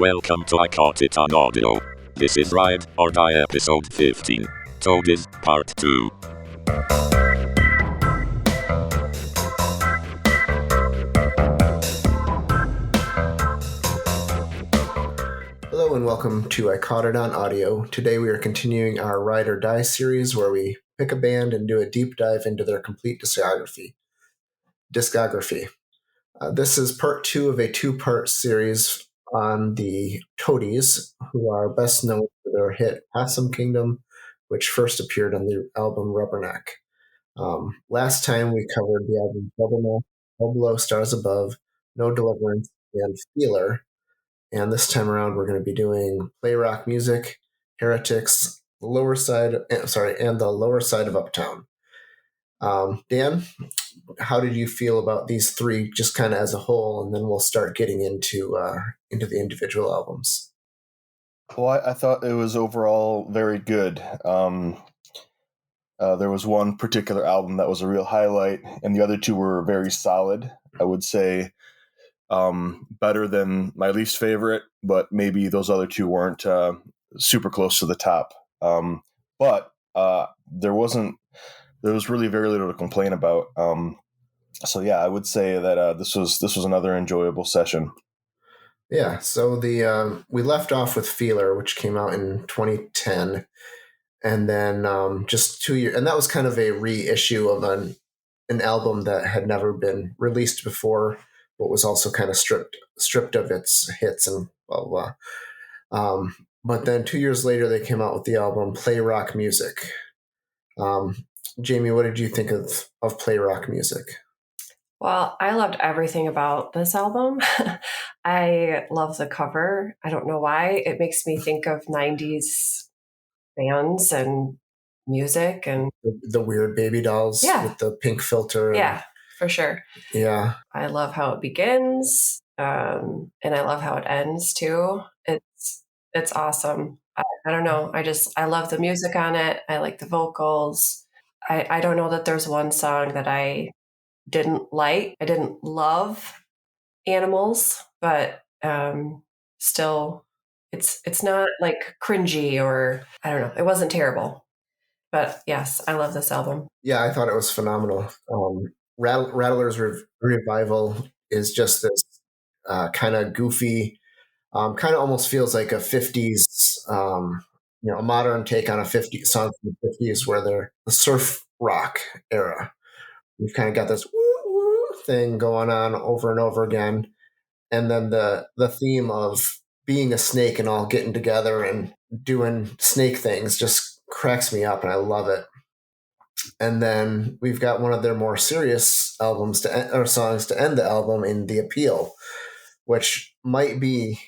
Welcome to I Caught It on Audio. This is Ride or Die episode 15. Toadies, part 2. Hello and welcome to I Caught It on Audio. Today we are continuing our Ride or Die series where we pick a band and do a deep dive into their complete discography. This is part 2 of a 2-part series on the Toadies, who are best known for their hit Possum Kingdom, which first appeared on the album Rubberneck. Last time we covered the album Bubble Below Stars Above, No Deliverance, and Feeler. And this time around, we're going to be doing Play Rock Music, Heretics, and the Lower Side of Uptown. Dan, how did you feel about these three, just kind of as a whole, and then we'll start getting into the individual albums? Well, I thought it was overall very good. There was one particular album that was a real highlight, and the other two were very solid. I would say better than my least favorite, but maybe those other two weren't super close to the top. But there was really very little to complain about. So yeah, I would say that this was another enjoyable session. Yeah, so we left off with Feeler, which came out in 2010, and then just 2 years, and that was kind of a reissue of an album that had never been released before, but was also kind of stripped of its hits and blah blah blah. But then 2 years later, they came out with the album Play Rock Music. Jamie, what did you think of Play Rock Music? Well, I loved everything about this album. I love the cover. I don't know why. It makes me think of 90s bands and music and the weird baby dolls with the pink filter. Yeah, for sure. Yeah. I love how it begins, and I love how it ends too. It's awesome. I don't know. I love the music on it. I like the vocals. I don't know that there's one song that I didn't like. I didn't love Animals, but still it's not like cringy or I don't know. It wasn't terrible. But yes, I love this album. Yeah, I thought it was phenomenal. Rattler's Revival is just this kind of goofy, kind of almost feels like a 50s, a modern take on a 50s song from the 50s where they're the surf rock era. We've kind of got this woo-woo thing going on over and over again. And then the theme of being a snake and all getting together and doing snake things just cracks me up, and I love it. And then we've got one of their more serious songs to end the album in The Appeal, which might be,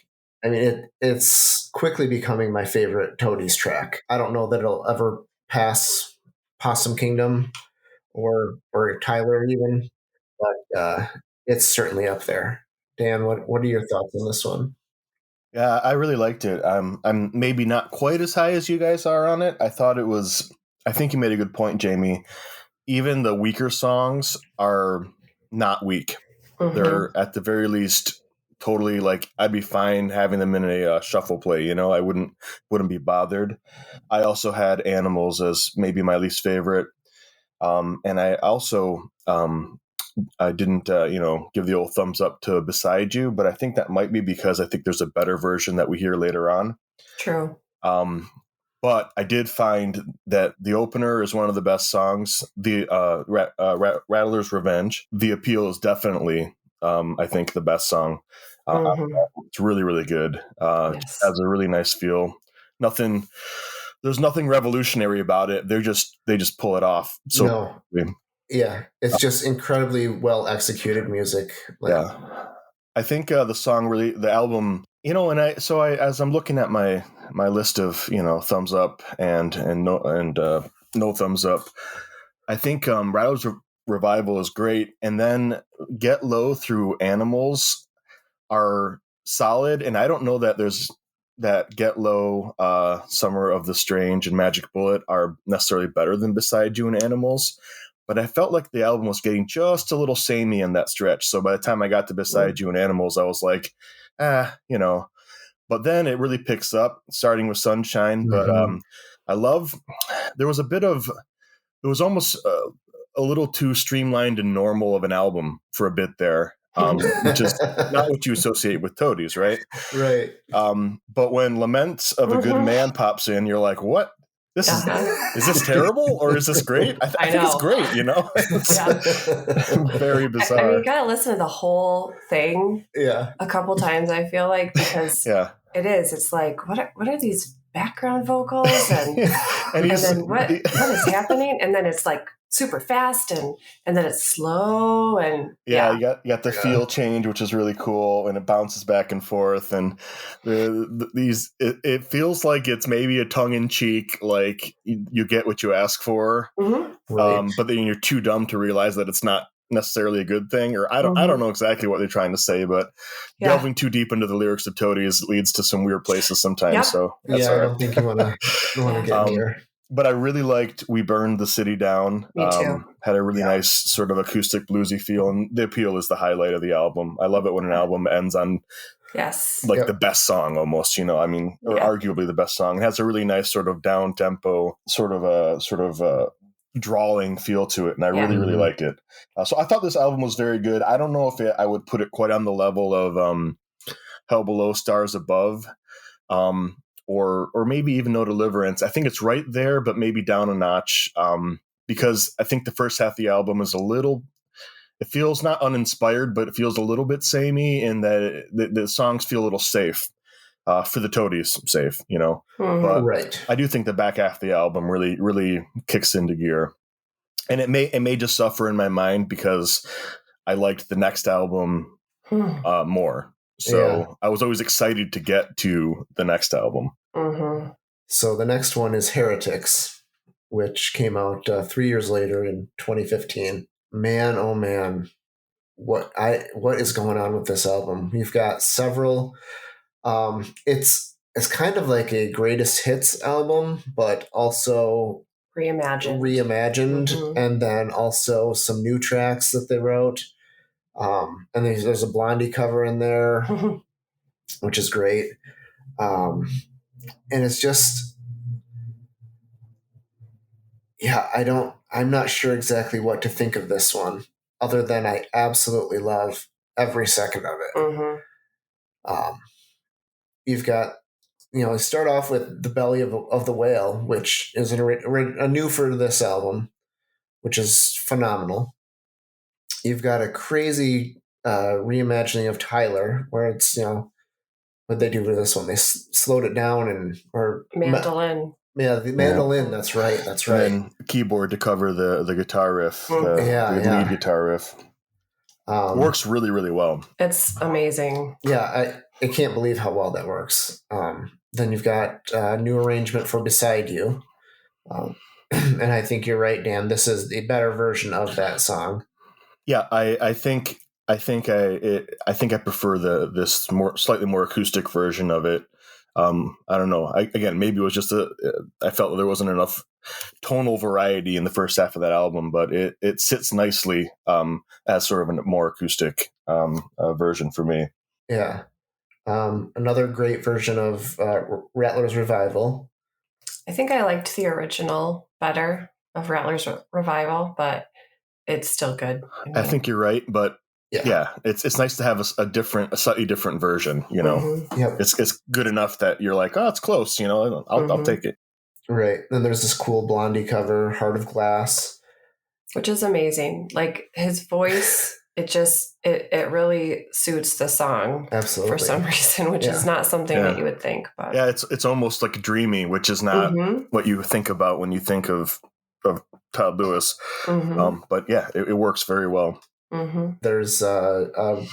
it's quickly becoming my favorite Toadies track. I don't know that it'll ever pass Possum Kingdom or Tyler even, but it's certainly up there. Dan, what are your thoughts on this one? Yeah, I really liked it. I'm maybe not quite as high as you guys are on it. I think you made a good point, Jamie. Even the weaker songs are not weak. Mm-hmm. They're at the very least totally like I'd be fine having them in a shuffle play. I wouldn't be bothered. I also had Animals as maybe my least favorite, and I also I didn't give the old thumbs up to Beside You, but I think that might be because I think there's a better version that we hear later on. True. But I did find that the opener is one of the best songs. The Rattler's Revenge. The Appeal is definitely, I think, the best song. It's really, really good. Yes. Has a really nice feel. There's nothing revolutionary about it. They just pull it off. So yeah, it's just incredibly well executed music. Yeah, I think the album, as I'm looking at my list of thumbs up and no thumbs up, I think Rattler's Revival is great, and then Get Low through Animals are solid, and I don't know that there's that Get Low, Summer of the Strange, and Magic Bullet are necessarily better than Beside You and Animals. But I felt like the album was getting just a little samey in that stretch. So by the time I got to Beside You and Animals, I was like, but then it really picks up, starting with Sunshine. But I love there was it was almost a little too streamlined and normal of an album for a bit there, which is not what you associate with Toadies, right? Right. But when Laments of a Good Man pops in, you're like, what? This is this terrible or is this great? I think it's great, you know? It's very bizarre. I mean, you got to listen to the whole thing a couple times, I feel like, because it is. It's like, what are these background vocals? And then what is happening? And then it's like super fast and then it's slow and you got the feel change, which is really cool, and it bounces back and forth, and it feels like it's maybe a tongue-in-cheek, like you get what you ask for, right. But then you're too dumb to realize that it's not necessarily a good thing, or I don't know exactly what they're trying to say, but delving too deep into the lyrics of Toadies leads to some weird places sometimes. So that's I don't think you want to get here. But I really liked We Burned the City Down. Me too. Had a really nice sort of acoustic bluesy feel, and The Appeal is the highlight of the album. I love it when an album ends on the best song almost, you know, I mean, or arguably the best song. It has a really nice sort of down tempo, sort of a drawling feel to it, and I really, really like it. So I thought this album was very good. I don't know if I would put it quite on the level of Hell Below, Stars Above, or maybe even No Deliverance. I think it's right there, but maybe down a notch, because I think the first half of the album is it feels not uninspired, but it feels a little bit samey in that the songs feel a little safe, for the Toadies safe, you know. But I do think the back half of the album really, really kicks into gear. And it may just suffer in my mind because I liked the next album more. So I was always excited to get to the next album. So the next one is Heretics, which came out 3 years later in 2015. Man, oh man, what is going on with this album? You've got several. It's kind of like a greatest hits album, but also reimagined, and then also some new tracks that they wrote. And there's a Blondie cover in there, which is great. And it's just, I'm not sure exactly what to think of this one, other than I absolutely love every second of it. You've got, you start off with The Belly of the Whale, which is a new for this album, which is phenomenal. You've got a crazy reimagining of Tyler, where it's, what they do with this one? They slowed it down or mandolin. The mandolin. That's right. And keyboard to cover the guitar riff, the lead guitar riff. Works really, really well. It's amazing. Yeah, I can't believe how well that works. Then you've got a new arrangement for Beside You. And I think you're right, Dan. This is the better version of that song. Yeah, I think I prefer this slightly more acoustic version of it. I don't know. Maybe it was just I felt there wasn't enough tonal variety in the first half of that album, but it sits nicely as sort of a more acoustic version for me. Yeah. Another great version of Rattler's Revival. I think I liked the original better of Rattler's Revival, but it's still good. I think you're right, but yeah, it's nice to have a slightly different version. You know, it's good enough that you're like, oh, it's close. You know, I'll take it. Right. Then there's this cool Blondie cover, Heart of Glass, which is amazing. Like his voice, it really suits the song. Absolutely. For some reason, which is not something that you would think. But yeah, it's almost like dreamy, which is not what you think about when you think of Todd Lewis. But yeah, it works very well. There's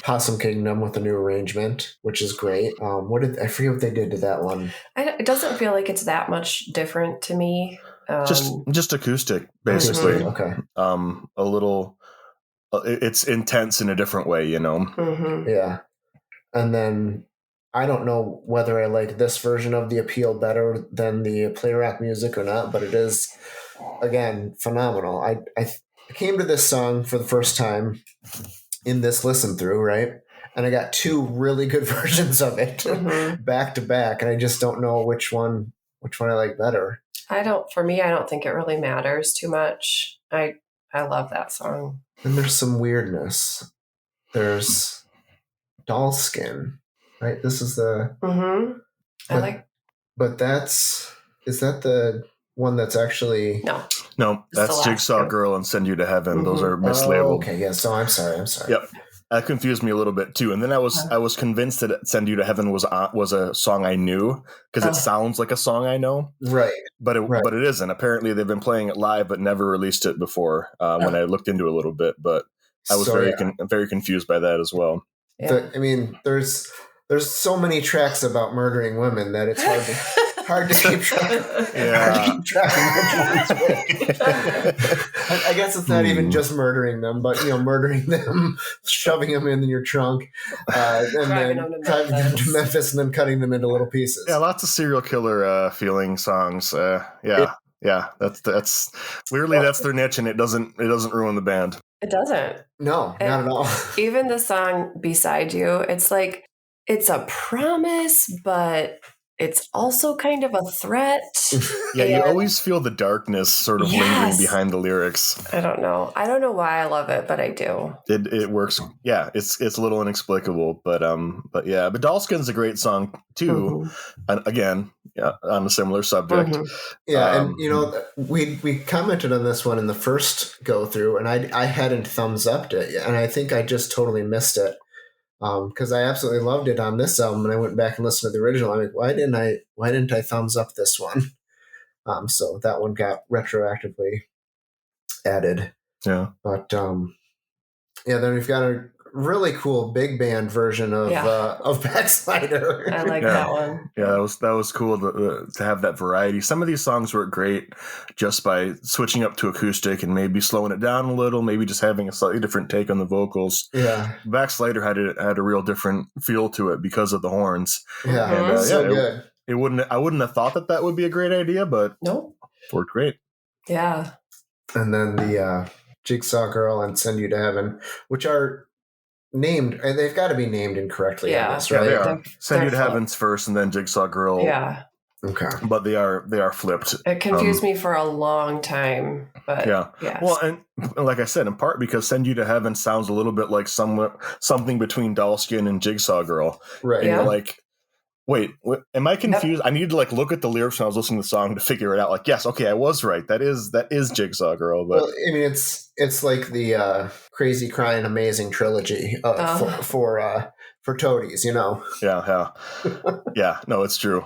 Possum Kingdom with a new arrangement, which is great. I forget what they did to that one. It doesn't feel like it's that much different to me. Just acoustic, basically. Okay. A little. It's intense in a different way, you know. Yeah, and then I don't know whether I like this version of The Appeal better than the Play Rock Music or not, but it is, again, phenomenal. I came to this song for the first time in this listen through, right? and I got two really good versions of it back to back, and I just don't know which one I like better. For me, I don't think it really matters too much. I love that song. And there's some weirdness. There's doll skin, right? This is the. But is that the one that's actually No, that's Jigsaw Girl and Send You to Heaven. Those are mislabeled. Oh, okay, yes. I'm sorry. Yep. That confused me a little bit too, and then I was convinced that "Send You to Heaven" was a song I knew because it sounds like a song I know, right? But it isn't. Apparently, they've been playing it live, but never released it before. When I looked into it a little bit, but I was very confused by that as well. Yeah. I mean, there's so many tracks about murdering women that it's hard to keep track. Hard to keep track of which one's which. I guess it's not even just murdering them, but murdering them, shoving them in your trunk, and then driving them to Memphis, and then cutting them into little pieces. Yeah, lots of serial killer feeling songs. Yeah, that's weirdly that's their niche, and it doesn't ruin the band. It doesn't. No, not at all. Even the song "Beside You," it's like it's a promise, but it's also kind of a threat. Yeah, you always feel the darkness sort of lingering behind the lyrics. I don't know why I love it, but I do. It works. Yeah, it's a little inexplicable, but yeah, but Dollskin's a great song too. And again, on a similar subject. Yeah, and we commented on this one in the first go through, and I hadn't thumbs upped it, and I think I just totally missed it. Because I absolutely loved it on this album, and I went back and listened to the original. I'm like, why didn't I thumbs up this one? So that one got retroactively added. Yeah. But then we've got a really cool big band version of Backslider. I like that one. Yeah, that was cool to have that variety. Some of these songs work great just by switching up to acoustic and maybe slowing it down a little, maybe just having a slightly different take on the vocals. Yeah, Backslider had a real different feel to it because of the horns. Yeah, and, so good. I wouldn't have thought that would be a great idea, but nope, worked great. Yeah. And then the Jigsaw Girl and Send You to Heaven, which are named, and they've got to be named incorrectly. Yeah, this, right? Yeah, they are. Send You to Heaven's first, and then Jigsaw Girl. Yeah. Okay. But they are flipped. It confused me for a long time. But yes. Well, and like I said, in part because Send You to Heaven sounds a little bit like something between Dollskin and Jigsaw Girl. Right. And you're like, wait, am I confused? Yep. I needed to look at the lyrics when I was listening to the song to figure it out. Like, yes, okay, I was right. That is Jigsaw Girl. But well, I mean, it's like the Crazy Crying Amazing trilogy for Toadies, Yeah. Yeah. No, it's true.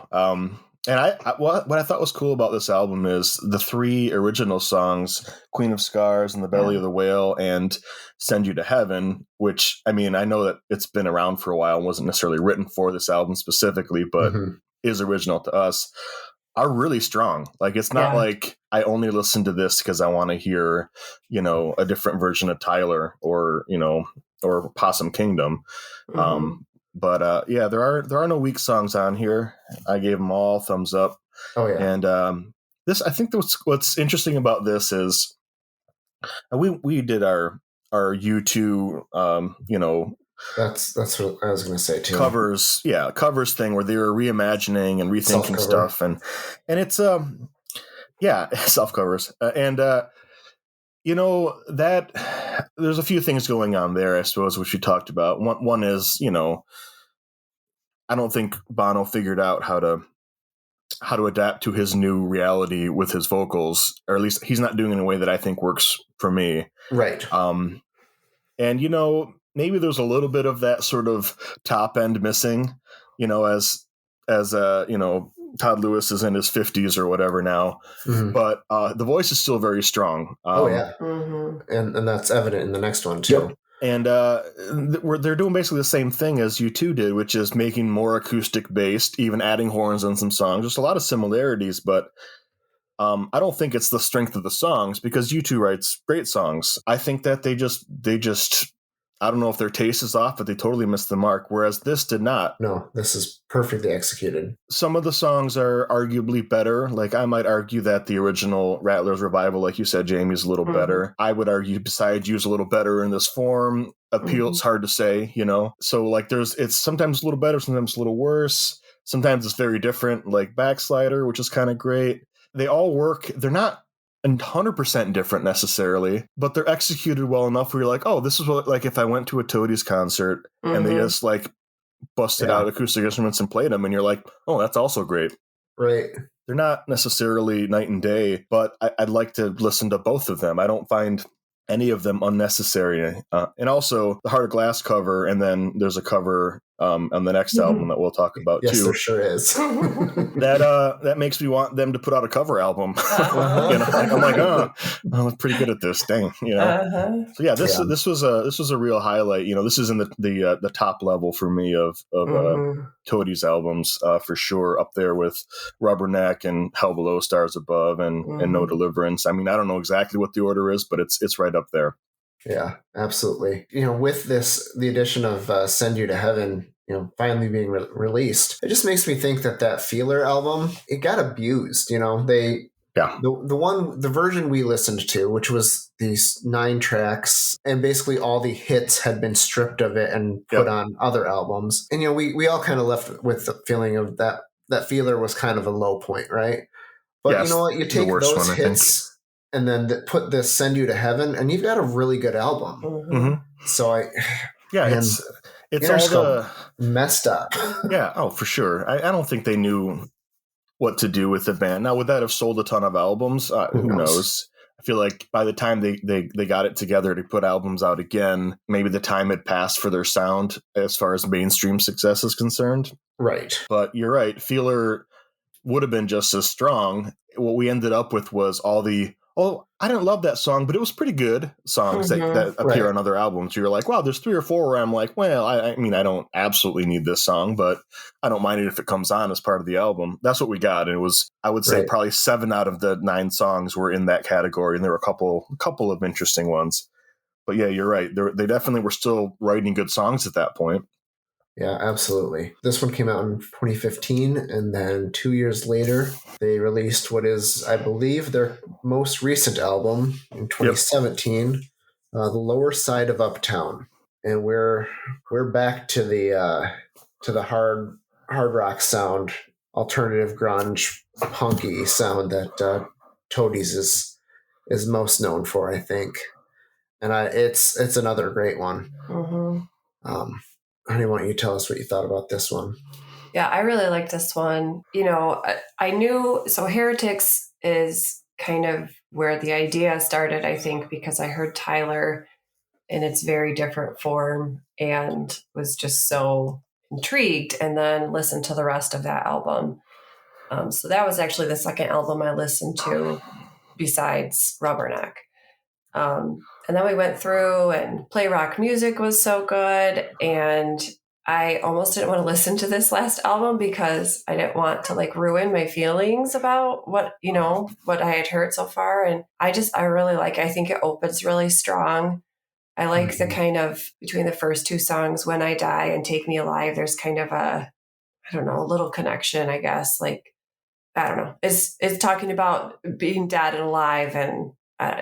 And what I thought was cool about this album is the three original songs, Queen of Scars and The Belly of the Whale and Send You to Heaven, which, I mean, I know that it's been around for a while and wasn't necessarily written for this album specifically, but is original to us, are really strong. Like, it's not like I only listen to this because I want to hear, a different version of Tyler or Possum Kingdom. But there are no weak songs on here. I gave them all thumbs up. Oh yeah. And this, I think what's interesting about this is we did our U2 that's what I was going to say too. Covers thing where they were reimagining and rethinking stuff and it's self covers that there's a few things going on there, I suppose, which we talked about. One is, I don't think Bono figured out how to adapt to his new reality with his vocals, or at least he's not doing it in a way that I think works for me. Right. And, maybe there's a little bit of that sort of top end missing, as Todd Lewis is in his 50s or whatever now, but the voice is still very strong. And that's evident in the next one too. Yep. And they're doing basically the same thing as U2 did, which is making more acoustic based, even adding horns in some songs. Just a lot of similarities, but I don't think it's the strength of the songs because U2 writes great songs. I think that they just I don't know if their taste is off, but they totally missed the mark, whereas this did not. No, this is perfectly executed. Some of the songs are arguably better. Like, I might argue that the original Rattlers Revival, like you said, Jamie, is a little better. I would argue Besides You is a little better in this form. Appeal, it's hard to say, you know? So, like, it's sometimes a little better, sometimes a little worse. Sometimes it's very different, like Backslider, which is kind of great. They all work. They're not 100% different necessarily, but they're executed well enough where you're like, oh, this is what, like, if I went to a Toadies concert and they just like busted out acoustic instruments and played them, and you're like, oh, that's also great. Right. They're not necessarily night and day, but I'd like to listen to both of them. I don't find any of them unnecessary. And also the Heart of Glass cover, and then there's a cover on the next album that we'll talk about too. Yes, there sure is. that makes me want them to put out a cover album. You know, I'm like, oh, I'm pretty good at this. Dang, you know. So yeah, this was a real highlight. You know, this is in the top level for me of Toadies albums for sure, up there with Rubberneck and Hell Below, Stars Above, and No Deliverance. I mean, I don't know exactly what the order is, but it's right up there. Yeah, absolutely. You know, with this, the addition of Send You to Heaven, you know, finally being released, it just makes me think that Feeler album, it got abused. You know, the version we listened to, which was these 9 tracks, and basically all the hits had been stripped of it and put on other albums. And, you know, we all kind of left with the feeling of that Feeler was kind of a low point, right? But you know what? You take those hits and then put this Send You to Heaven, and you've got a really good album. So it's all the messed up. Yeah, oh, for sure. I don't think they knew what to do with the band. Now, would that have sold a ton of albums? Who knows? I feel like by the time they got it together to put albums out again, maybe the time had passed for their sound as far as mainstream success is concerned. Right. But you're right. Feeler would have been just as strong. What we ended up with was all the, I didn't love that song, but it was pretty good songs that appear on other albums. You're like, wow, there's 3 or 4 where I'm like, well, I mean, I don't absolutely need this song, but I don't mind it if it comes on as part of the album. That's what we got. And it was, I would say, probably 7 out of the 9 songs were in that category. And there were a couple of interesting ones. But yeah, you're right. They definitely were still writing good songs at that point. Yeah, absolutely. This one came out in 2015, and then 2 years later, they released what is, I believe, their most recent album in 2017, The Lower Side of Uptown. And we're back to the hard rock sound, alternative grunge, punky sound that Toadies is most known for, I think. And it's another great one. Honey, why don't you tell us what you thought about this one? Yeah, I really like this one. You know, I knew, so Heretics is kind of where the idea started, I think, because I heard Tyler in its very different form and was just so intrigued, and then listened to the rest of that album. So that was actually the second album I listened to besides Rubberneck. And then we went through, and Play Rock Music was so good. And I almost didn't want to listen to this last album because I didn't want to like ruin my feelings about what I had heard so far. And I really I think it opens really strong. I like the kind of, between the first 2 songs, When I Die and Take Me Alive, there's kind of a little connection, I guess. Like, I don't know. It's talking about being dead and alive, and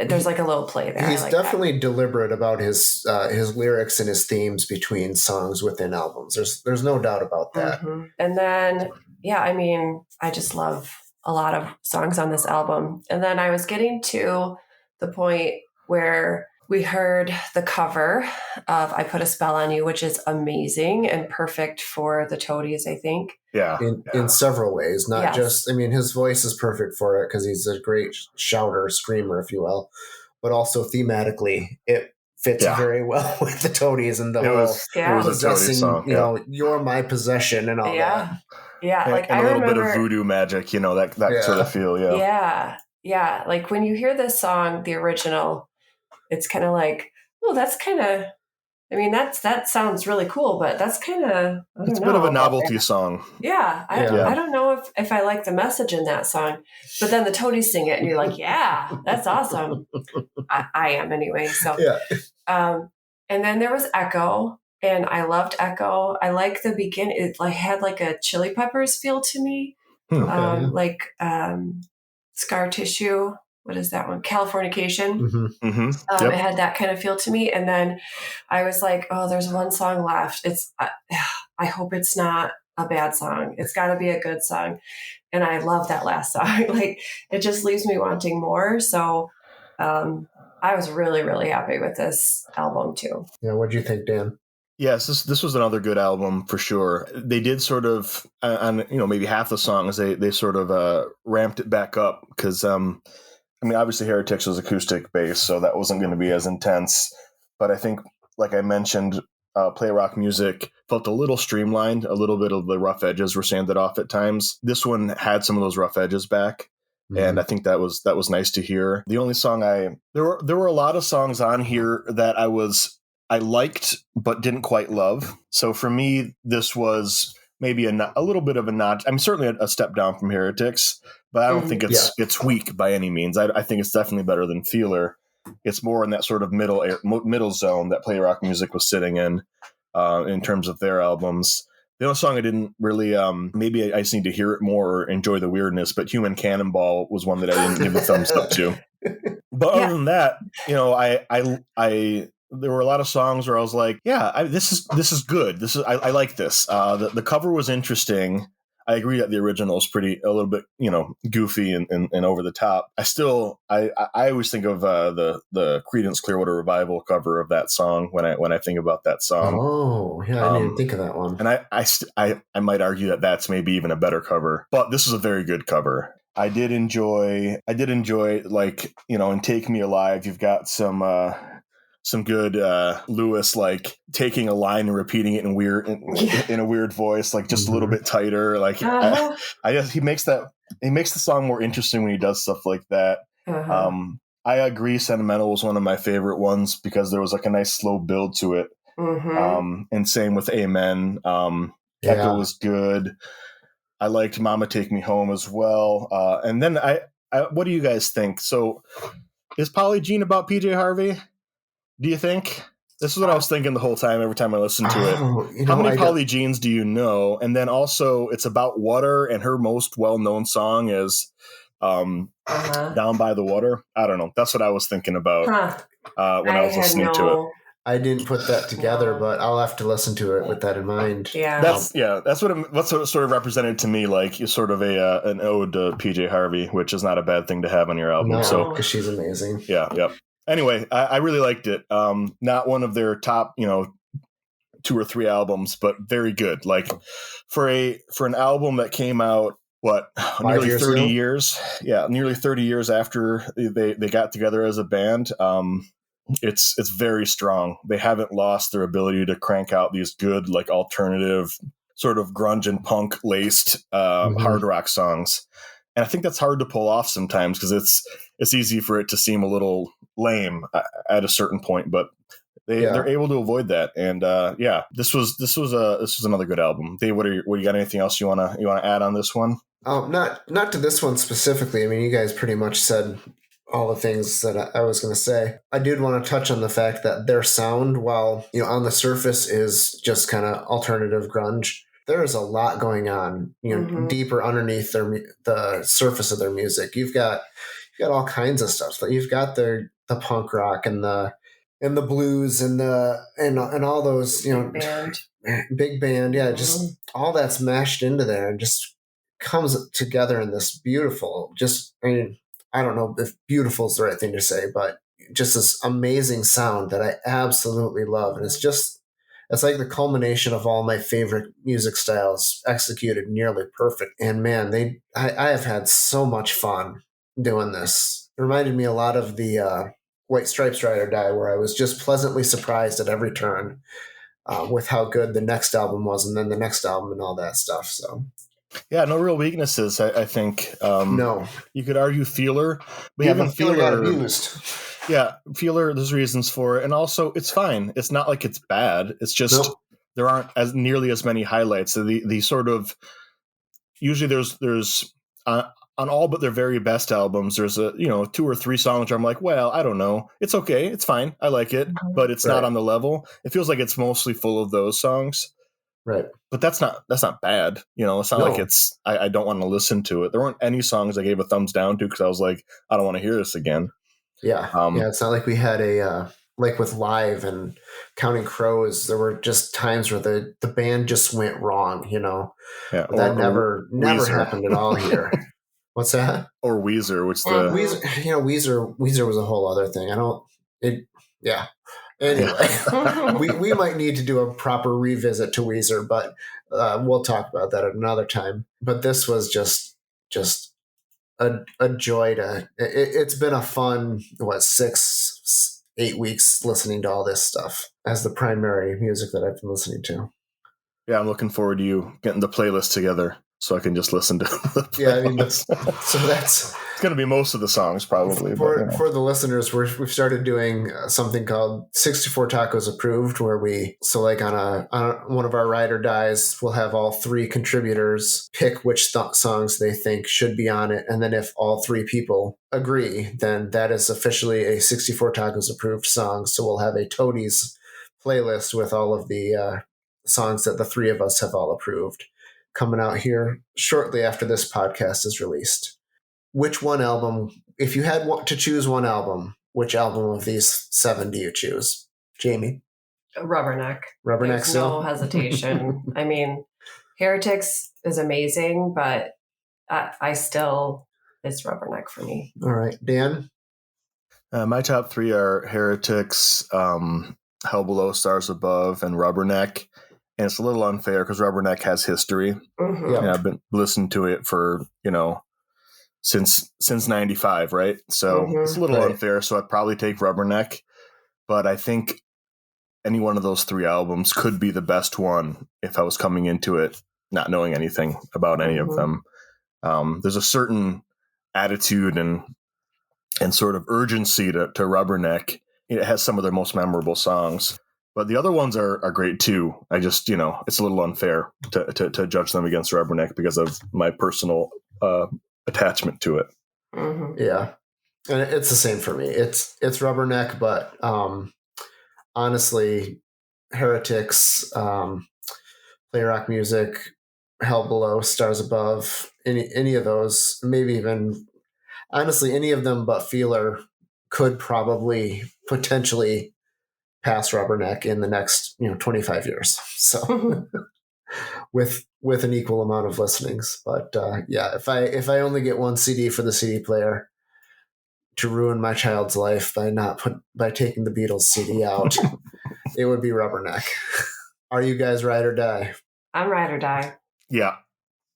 there's like a little play there. He's definitely deliberate about his lyrics and his themes between songs within albums. There's no doubt about that. And then, yeah, I mean, I just love a lot of songs on this album. And then I was getting to the point where we heard the cover of I Put a Spell on You, which is amazing and perfect for the Toadies, I think. Yeah. In several ways, not just, I mean, his voice is perfect for it because he's a great shouter, screamer, if you will, but also thematically, it fits very well with the Toadies and the whole possessing, you're my possession and all that. Yeah. Like, and a little bit of voodoo magic, that sort of feel. Yeah. Yeah. Like when you hear this song, the original, it's kind of like, oh, that's kind of, I mean, that sounds really cool, but that's kind of, it's a bit of a novelty song. Yeah. I don't know if I like the message in that song, but then the Toadies sing it and you're like, yeah, that's awesome. I am anyway. So, And then there was Echo, and I loved Echo. I like the beginning. It like had like a Chili Peppers feel to me, Okay. Scar Tissue. What is that one? Californication. Mm-hmm. It had that kind of feel to me. And then I was like, oh, there's one song left. I hope it's not a bad song. It's got to be a good song. And I love that last song. Like, it just leaves me wanting more. So I was really, really happy with this album too. Yeah, what'd you think, Dan? Yes, this was another good album for sure. They did sort of on maybe half the songs they sort of ramped it back up because obviously Heretics was acoustic bass, so that wasn't going to be as intense. But I think, like I mentioned, Play Rock Music felt a little streamlined. A little bit of the rough edges were sanded off at times. This one had some of those rough edges back. And I think that was nice to hear. The only song there were a lot of songs on here that I liked but didn't quite love. So for me, this was maybe a little bit of a notch. I'm certainly a step down from Heretics, but I don't think it's weak by any means. I think it's definitely better than Feeler. It's more in that sort of middle zone that Play Rock Music was sitting in terms of their albums. The only song I didn't really, maybe I just need to hear it more or enjoy the weirdness, but Human Cannonball was one that I didn't give a thumbs up to. But other than that, there were a lot of songs where I was like, yeah, this is good. I like this. The cover was interesting. I agree that the original is a little bit, goofy and over the top. I always think of the Creedence Clearwater Revival cover of that song when I think about that song. Oh, yeah, I didn't even think of that one. And I might argue that that's maybe even a better cover, but this is a very good cover. I did enjoy like, in Take Me Alive, you've got some good Lewis like taking a line and repeating it in a weird voice, like just a little bit tighter. Like I guess he makes the song more interesting when he does stuff like that. I agree, Sentimental was one of my favorite ones because there was like a nice slow build to it. And same with Amen. Echo was good. I liked Mama Take Me Home as well. And then I what do you guys think? So is Polly Jean about PJ Harvey? Do you think? This is what I was thinking the whole time, every time I listened to it. How many Polly Jeans do you know? And then also, it's about water, and her most well-known song is Down by the Water. I don't know. That's what I was thinking about when I was listening to it. I didn't put that together, but I'll have to listen to it with that in mind. Yeah, that's what it sort of represented to me. Like you're sort of an ode to PJ Harvey, which is not a bad thing to have on your album. No, so because she's amazing. Yeah. Anyway, I really liked it. Not one of their top, 2 or 3 albums, but very good. Like for an album that came out nearly 30 years. Yeah, nearly 30 years after they got together as a band. It's very strong. They haven't lost their ability to crank out these good, like alternative, sort of grunge and punk laced hard rock songs. And I think that's hard to pull off sometimes because it's easy for it to seem a little lame at a certain point, but they're able to avoid that. And this was another good album. Dave, what you got? Anything else you wanna add on this one? Not to this one specifically. I mean, you guys pretty much said all the things that I was going to say. I did want to touch on the fact that their sound, while on the surface is just kind of alternative grunge, there is a lot going on, deeper underneath the surface of their music. You've got all kinds of stuff. You've got the punk rock and the blues and all those, big band. Yeah, just all that's mashed into there and just comes together in this beautiful, I don't know if beautiful is the right thing to say, but just this amazing sound that I absolutely love. And it's like the culmination of all my favorite music styles executed nearly perfect. And man, I have had so much fun doing this. It reminded me a lot of the White Stripes Ride or Die, where I was just pleasantly surprised at every turn with how good the next album was, and then the next album and all that stuff. So. Yeah, no real weaknesses, I think. No. You could argue Feeler, but even Feeler got abused. Yeah, Feeler, there's reasons for it. And also, it's fine. It's not like it's bad. It's just there aren't nearly as many highlights. So the sort of, usually there's on all but their very best albums, there's 2 or 3 songs where I'm like, well, I don't know. It's okay. It's fine. I like it, but it's not on the level. It feels like it's mostly full of those songs. Right. But that's not bad. It's not like it's, I don't want to listen to it. There weren't any songs I gave a thumbs down to because I was like, I don't want to hear this again. Yeah. It's not like we had like with Live and Counting Crows, there were just times where the band just went wrong, Yeah. That never happened at all here. What's that? Or Weezer, which Weezer was a whole other thing. Anyway, we might need to do a proper revisit to Weezer, but we'll talk about that at another time. But this was just a joy to. It's been a fun 6-8 weeks listening to all this stuff as the primary music that I've been listening to. Yeah, I'm looking forward to you getting the playlist together so I can just listen to the playlist. Yeah, so that's it's going to be most of the songs probably. For the listeners, we've started doing something called 64 Tacos Approved, where on one of our Ride or Dies, we'll have all 3 contributors pick which songs they think should be on it, and then if all 3 people agree, then that is officially a 64 Tacos Approved song. So we'll have a Toadies playlist with all of the songs that the 3 of us have all approved, coming out here shortly after this podcast is released. Which one album, if you had to choose one album, which album of these 7 do you choose? Jamie? Rubberneck. Rubberneck There's still? no hesitation. I mean, Heretics is amazing, but it's Rubberneck for me. All right. Dan? My top 3 are Heretics, Hell Below, Stars Above, and Rubberneck. And it's a little unfair because Rubberneck has history. Mm-hmm. And I've been listening to it for, since 95, right? So it's a little unfair. So I'd probably take Rubberneck. But I think any one of those 3 albums could be the best one if I was coming into it not knowing anything about any of them. There's a certain attitude and sort of urgency to Rubberneck. It has some of their most memorable songs. But the other ones are great too. I just, it's a little unfair to judge them against Rubberneck because of my personal attachment to it. Mm-hmm. Yeah. And it's the same for me. It's Rubberneck, but honestly, Heretics, Play Rock Music, Hell Below, Stars Above, any of those, maybe even, honestly, any of them but Feeler could probably potentially pass Rubberneck in the next 25 years. So with an equal amount of listenings. But if I only get one CD for the CD player to ruin my child's life by taking the Beatles CD out, it would be Rubberneck. Are you guys Ride or Die? I'm Ride or Die. Yeah.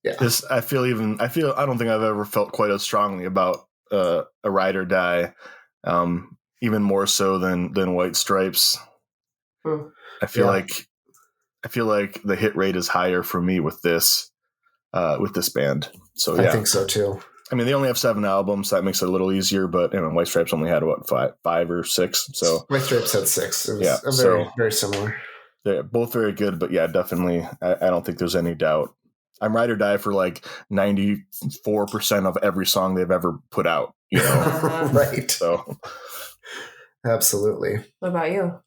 I don't think I've ever felt quite as strongly about a Ride or Die. Even more so than White Stripes. I feel like the hit rate is higher for me with this band. So yeah, I think so too. I mean, they only have 7 albums, so that makes it a little easier. But White Stripes only had 5 or 6. So White Stripes had 6. It was very similar. They're both very good, but yeah, definitely, I don't think there's any doubt. I'm Ride or Die for like 94% of every song they've ever put out. Right. So. Absolutely. What about you?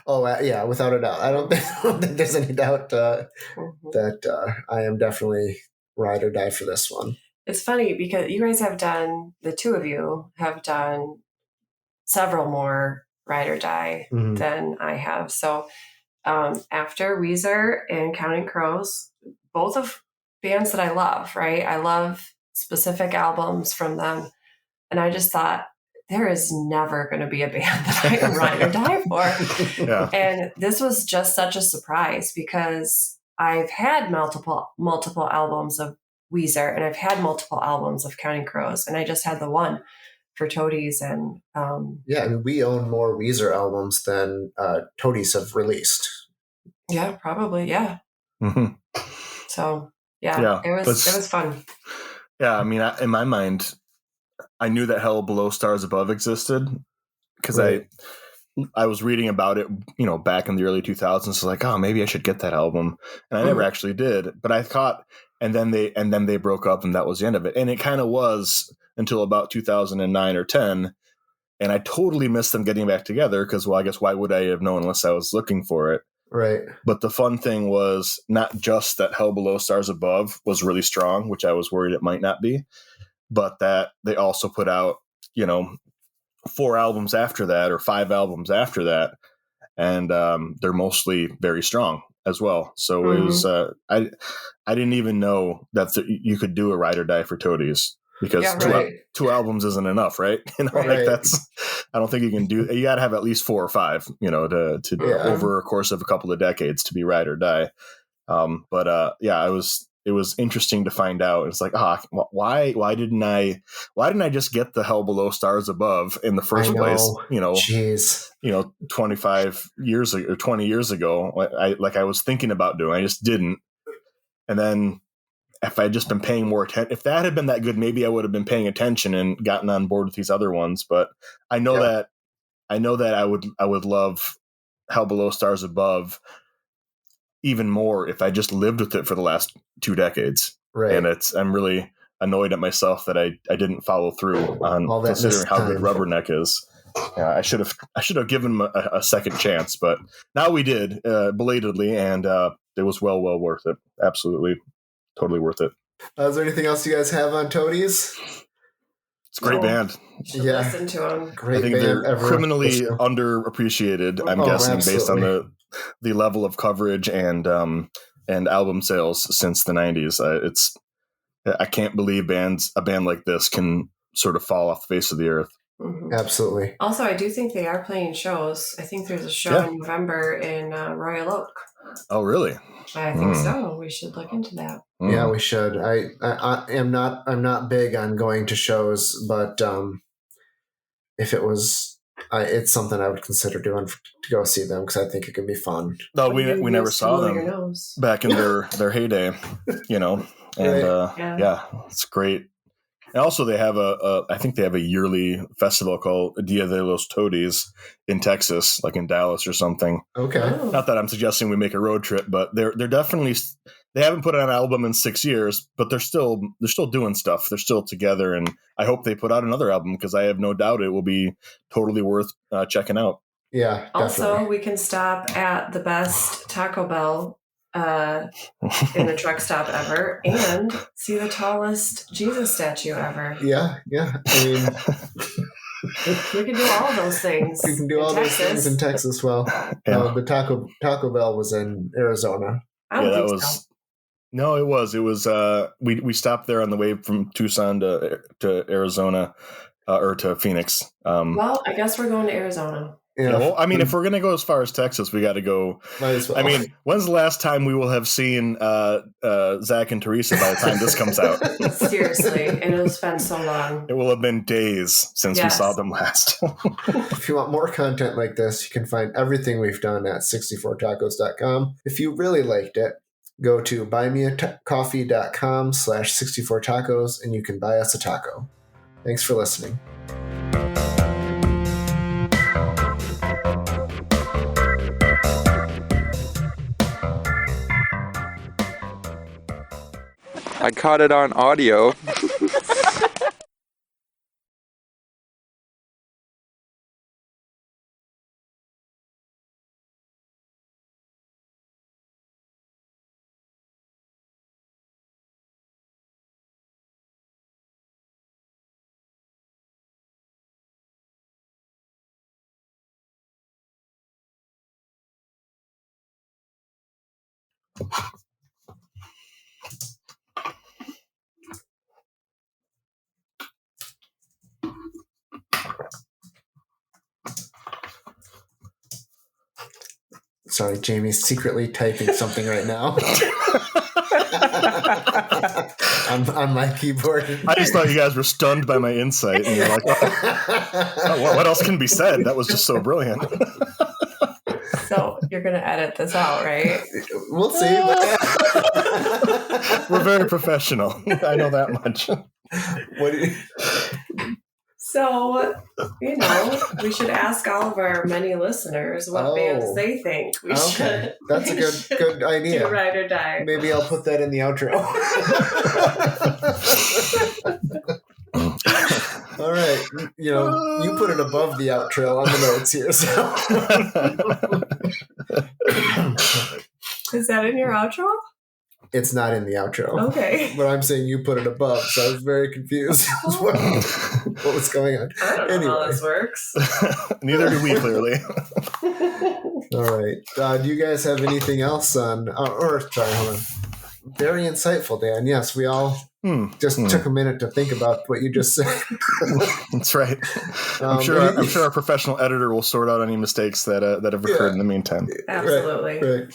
Oh, yeah, without a doubt. I don't think there's any doubt that I am definitely Ride or Die for this one. It's funny because you guys the 2 of you have done several more Ride or Die than I have. So after Weezer and Counting Crows, both of bands that I love, right? I love specific albums from them. And I just thought, there is never going to be a band that I can Ride or Die for. Yeah. And this was just such a surprise because I've had multiple albums of Weezer and I've had multiple albums of Counting Crows, and I just had the one for Toadies. And we own more Weezer albums than Toadies have released. Yeah, probably. Yeah. Mm-hmm. So it was fun. Yeah. I mean, in my mind, I knew that Hell Below, Stars Above existed because I was reading about it, back in the early 2000s. Like, oh, maybe I should get that album, and I never actually did. But I thought, and then they broke up, and that was the end of it. And it kind of was until about 2009 or 10, and I totally missed them getting back together because, well, I guess why would I have known unless I was looking for it? Right. But the fun thing was not just that Hell Below Stars Above was really strong, which I was worried it might not be, but that they also put out, 4 albums after that or 5 albums after that. And they're mostly very strong as well. So it was, I didn't even know that you could do a Ride or Die for Toadies. Because two albums isn't enough, right? Like that's, I don't think you can do. You got to have at least 4 or 5, to over a course of a couple of decades to be Ride or Die. It was interesting to find out. It's like, why didn't I just get the Hell Below Stars Above in the first place? Jeez. 25 years ago or 20 years ago, I was thinking about doing. I just didn't, and then. If I'd just been paying more attention, if that had been that good, maybe I would have been paying attention and gotten on board with these other ones. But I know that I would love Hell Below Stars Above even more if I just lived with it for the last 2 decades. Right. And I'm really annoyed at myself that I didn't follow through on all that considering how good Rubberneck is. I should have given him a second chance, but now we did belatedly, and it was well worth it. Absolutely. Totally worth it. Is there anything else you guys have on Toadies? It's a great band. Yeah. Listen to them. Great. I think they're criminally underappreciated, I'm guessing, based on the level of coverage and album sales since the 90s. I can't believe a band like this can sort of fall off the face of the earth. Mm-hmm. Absolutely. Also, I do think they are playing shows. I think there's a show in November in Royal Oak. Oh, really? I think so. We should look into that. Yeah, we should. I'm not big on going to shows, but if it was, it's something I would consider doing to go see them because I think it can be fun. No, we never saw them back in their heyday, and it's great. And also, they have I think they have a yearly festival called Dia de los Toadies in Texas, like in Dallas or something. Okay. Oh. Not that I'm suggesting we make a road trip, but they're definitely, they haven't put out an album in 6 years, but they're still doing stuff. They're still together, and I hope they put out another album because I have no doubt it will be totally worth checking out. Yeah. Also, definitely. we can stop at the best Taco Bell in a truck stop ever and see the tallest Jesus statue ever. Yeah. I mean, we can do all those things. You can do all those things in Texas. Well, the Taco Bell was in Arizona. I don't think so. No, it was. It was. We stopped there on the way from Tucson to Arizona or to Phoenix. Well, I guess we're going to Arizona. Yeah. Well, I mean, if we're going to go as far as Texas, we got to go. Might as well. I mean, when's the last time we will have seen Zach and Teresa by the time this comes out? Seriously, it has been so long. It will have been days since we saw them last. If you want more content like this, you can find everything we've done at 64tacos.com. If you really liked it, go to buymeacoffee.com/64tacos and you can buy us a taco. Thanks for listening. I caught it on audio. Sorry, Jamie's secretly typing something right now on my keyboard. I just thought you guys were stunned by my insight, and you're like, what else can be said? That was just so brilliant. So you're going to edit this out, right? We'll see. We're very professional. I know that much. What do you... So, we should ask all of our many listeners what bands they think we should. That's a good idea. Do Ride or Die. Maybe I'll put that in the outro. All right. You put it above the outro on the notes here. So. Is that in your outro? It's not in the outro. Okay. But I'm saying you put it above, so I was very confused as what was going on. I don't know how this works. Neither do we, clearly. All right. Do you guys have anything else on... hold on. Very insightful, Dan. Yes, we all just took a minute to think about what you just said. That's right. I'm sure our professional editor will sort out any mistakes that have occurred in the meantime. Absolutely. Right.